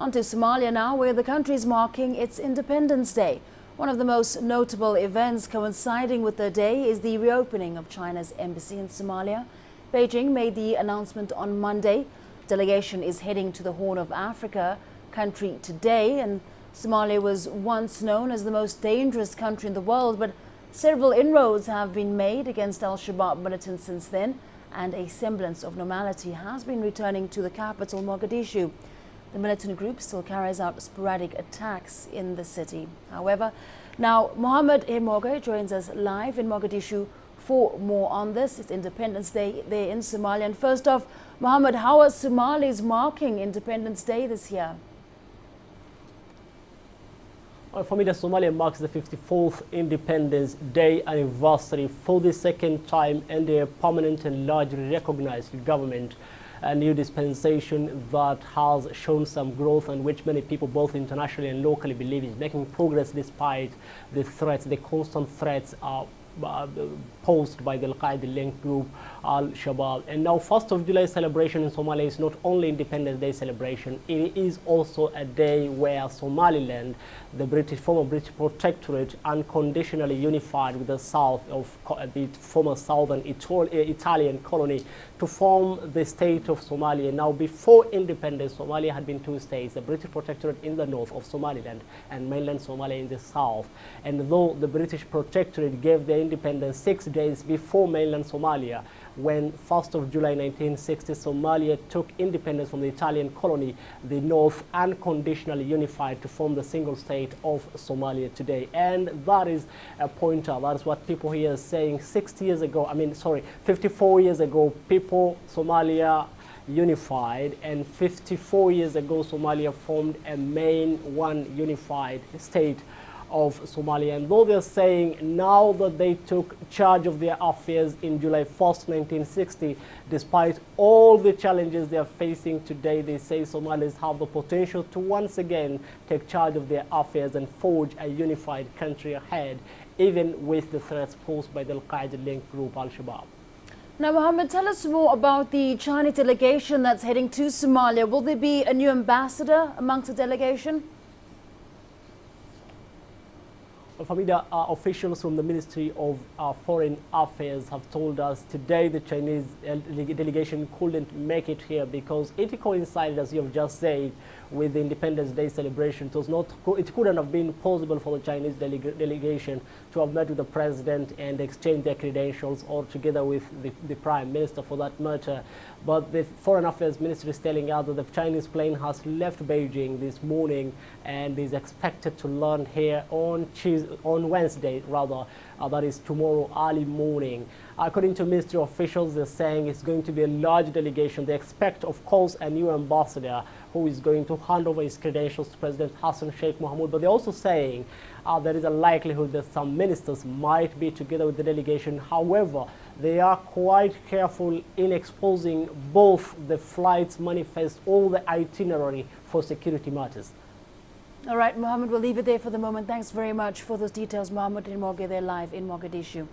On to Somalia now, where the country is marking its Independence Day. One of the most notable events coinciding with the day is the reopening of China's embassy in Somalia. Beijing made the announcement on Monday. The delegation is heading to the Horn of Africa country today, and Somalia was once known as the most dangerous country in the world, but several inroads have been made against Al-Shabaab militants since then, and a semblance of normality has been returning to the capital, Mogadishu. The militant group still carries out sporadic attacks in the city. However, now Mohamed Hirmoge joins us live in Mogadishu for more on this. It's Independence Day there in Somalia. And first off, Mohamed, how are Somalis marking Independence Day this year? Well, for me, Somalia marks the 54th Independence Day anniversary for the second time, and a permanent and largely recognized government. A new dispensation that has shown some growth and which many people both internationally and locally believe is making progress despite the threats, the constant threats posed by the Al-Qaeda-linked group Al-Shabaab. And now 1st of July celebration in Somalia is not only Independence Day celebration, it is also a day where Somaliland, the former British protectorate, unconditionally unified with the south of the former southern Italian colony to form the state of Somalia. Now, before independence, Somalia had been two states, the British protectorate in the north of Somaliland and mainland Somalia in the south. And though the British protectorate gave their independence 6 days before mainland Somalia, when 1st of July 1960, Somalia took independence from the Italian colony, the north unconditionally unified to form the single state of Somalia today. And that is a pointer. That is what people here are saying. 54 years ago, Somalia unified, and 54 years ago, Somalia formed a main one unified state of Somalia. And though they're saying now that they took charge of their affairs in July 1st, 1960, despite all the challenges they are facing today, they say Somalis have the potential to once again take charge of their affairs and forge a unified country ahead, even with the threats posed by the Al-Qaeda-linked group Al-Shabaab. Now, Mohamed, tell us more about the Chinese delegation that's heading to Somalia. Will there be a new ambassador amongst the delegation? For me, the officials from the Ministry of Foreign Affairs have told us today the Chinese delegation couldn't make it here because it coincided, as you have just said, with the Independence Day celebration. It couldn't have been possible for the Chinese delegation to have met with the president and exchange their credentials, or together with the prime minister for that matter. But the Foreign Affairs Ministry is telling us that the Chinese plane has left Beijing this morning and is expected to land here on Wednesday, that is tomorrow early morning. According to ministry officials, they're saying it's going to be a large delegation. They expect, of course, a new ambassador who is going to hand over his credentials to President Sheikh Mohamed. But they're also saying there is a likelihood that some ministers might be together with the delegation. However, they are quite careful in exposing both the flight's manifest or the itinerary for security matters. All right, Mohamed, we'll leave it there for the moment. Thanks very much for those details. Mohamed Hirmoge there live in Mogadishu.